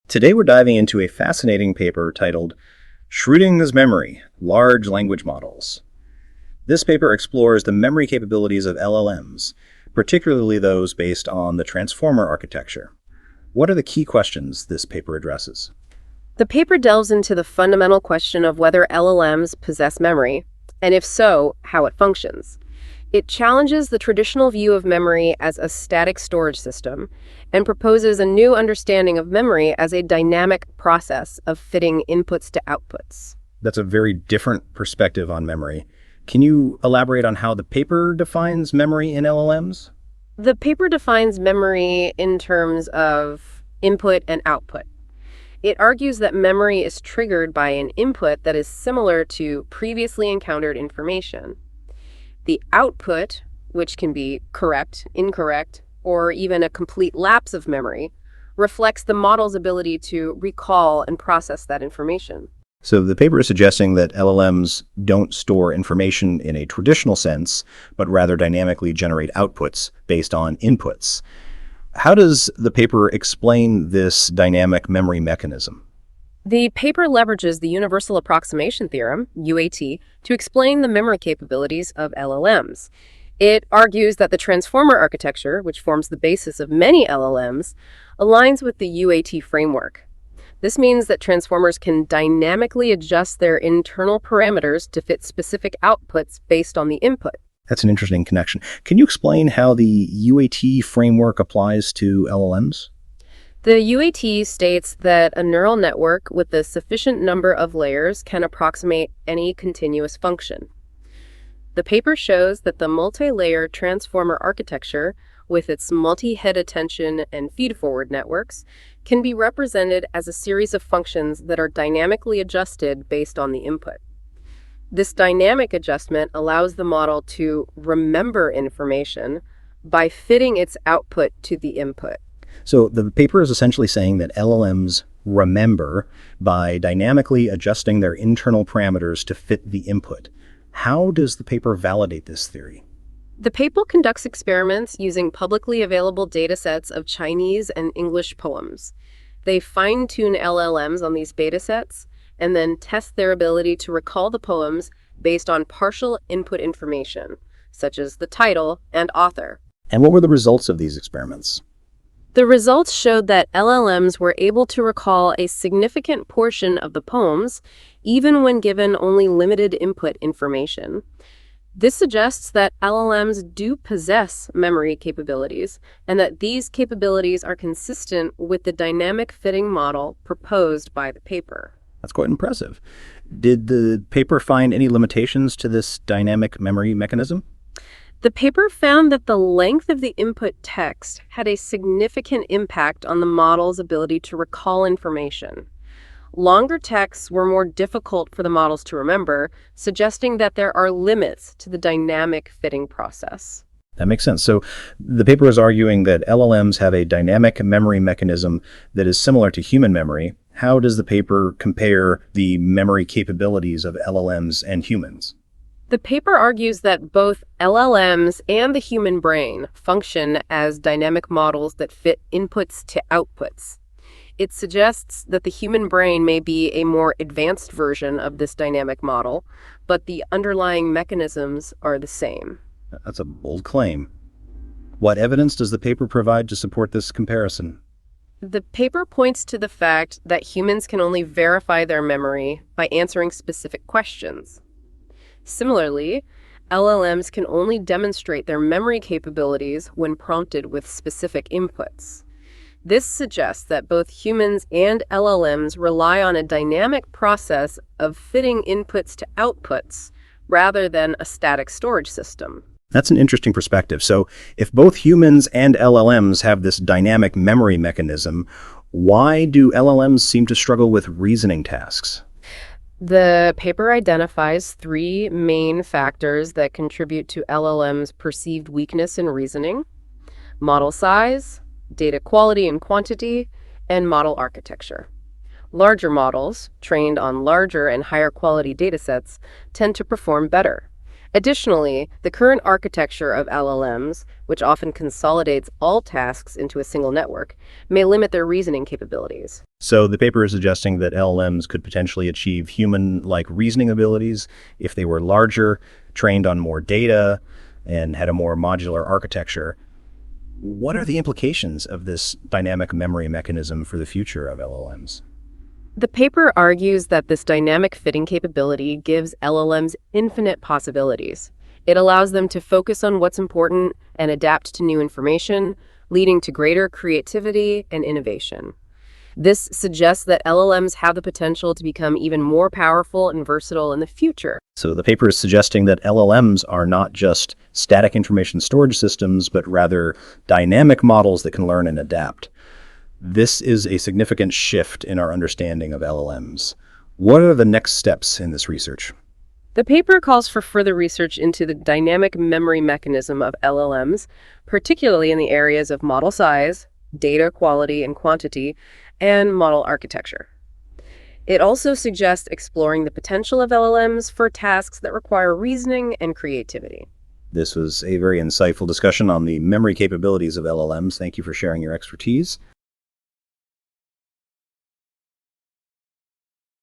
Today we're diving into a fascinating paper titled Schrödinger's Memory, Large Language Models. This paper explores the memory capabilities of LLMs, particularly those based on the transformer architecture. What are the key questions this paper addresses? The paper delves into the fundamental question of whether LLMs possess memory, and if so, how it functions. It challenges the traditional view of memory as a static storage system and proposes a new understanding of memory as a dynamic process of fitting inputs to outputs. That's a very different perspective on memory. Can you elaborate on how the paper defines memory in LLMs? The paper defines memory in terms of input and output. It argues that memory is triggered by an input that is similar to previously encountered information. The output, which can be correct, incorrect, or even a complete lapse of memory, reflects the model's ability to recall and process that information. So the paper is suggesting that LLMs don't store information in a traditional sense, but rather dynamically generate outputs based on inputs. How does the paper explain this dynamic memory mechanism? The paper leverages the Universal Approximation Theorem, UAT, to explain the memory capabilities of LLMs. It argues that the transformer architecture, which forms the basis of many LLMs, aligns with the UAT framework. This means that transformers can dynamically adjust their internal parameters to fit specific outputs based on the input. That's an interesting connection. Can you explain how the UAT framework applies to LLMs? The UAT states that a neural network with a sufficient number of layers can approximate any continuous function. The paper shows that the multi-layer transformer architecture, with its multi-head attention and feed-forward networks, can be represented as a series of functions that are dynamically adjusted based on the input. This dynamic adjustment allows the model to remember information by fitting its output to the input. So the paper is essentially saying that LLMs remember by dynamically adjusting their internal parameters to fit the input. How does the paper validate this theory? The paper conducts experiments using publicly available datasets of Chinese and English poems. They fine-tune LLMs on these datasets and then test their ability to recall the poems based on partial input information, such as the title and author. And what were the results of these experiments? The results showed that LLMs were able to recall a significant portion of the poems, even when given only limited input information. This suggests that LLMs do possess memory capabilities, and that these capabilities are consistent with the dynamic fitting model proposed by the paper. That's quite impressive. Did the paper find any limitations to this dynamic memory mechanism? The paper found that the length of the input text had a significant impact on the model's ability to recall information. Longer texts were more difficult for the models to remember, suggesting that there are limits to the dynamic fitting process. That makes sense. So the paper is arguing that LLMs have a dynamic memory mechanism that is similar to human memory. How does the paper compare the memory capabilities of LLMs and humans? The paper argues that both LLMs and the human brain function as dynamic models that fit inputs to outputs. It suggests that the human brain may be a more advanced version of this dynamic model, but the underlying mechanisms are the same. That's a bold claim. What evidence does the paper provide to support this comparison? The paper points to the fact that humans can only verify their memory by answering specific questions. Similarly, LLMs can only demonstrate their memory capabilities when prompted with specific inputs. This suggests that both humans and LLMs rely on a dynamic process of fitting inputs to outputs rather than a static storage system. That's an interesting perspective. So if both humans and LLMs have this dynamic memory mechanism, why do LLMs seem to struggle with reasoning tasks? The paper identifies three main factors that contribute to LLM's perceived weakness in reasoning: model size, data quality and quantity, and model architecture. Larger models, trained on larger and higher quality datasets, tend to perform better. Additionally, the current architecture of LLMs, which often consolidates all tasks into a single network, may limit their reasoning capabilities. So the paper is suggesting that LLMs could potentially achieve human-like reasoning abilities if they were larger, trained on more data, and had a more modular architecture. What are the implications of this dynamic memory mechanism for the future of LLMs? The paper argues that this dynamic fitting capability gives LLMs infinite possibilities. It allows them to focus on what's important and adapt to new information, leading to greater creativity and innovation. This suggests that LLMs have the potential to become even more powerful and versatile in the future. So the paper is suggesting that LLMs are not just static information storage systems, but rather dynamic models that can learn and adapt. This is a significant shift in our understanding of LLMs. What are the next steps in this research? The paper calls for further research into the dynamic memory mechanism of LLMs, particularly in the areas of model size, data quality and quantity, and model architecture. It also suggests exploring the potential of LLMs for tasks that require reasoning and creativity. This was a very insightful discussion on the memory capabilities of LLMs. Thank you for sharing your expertise.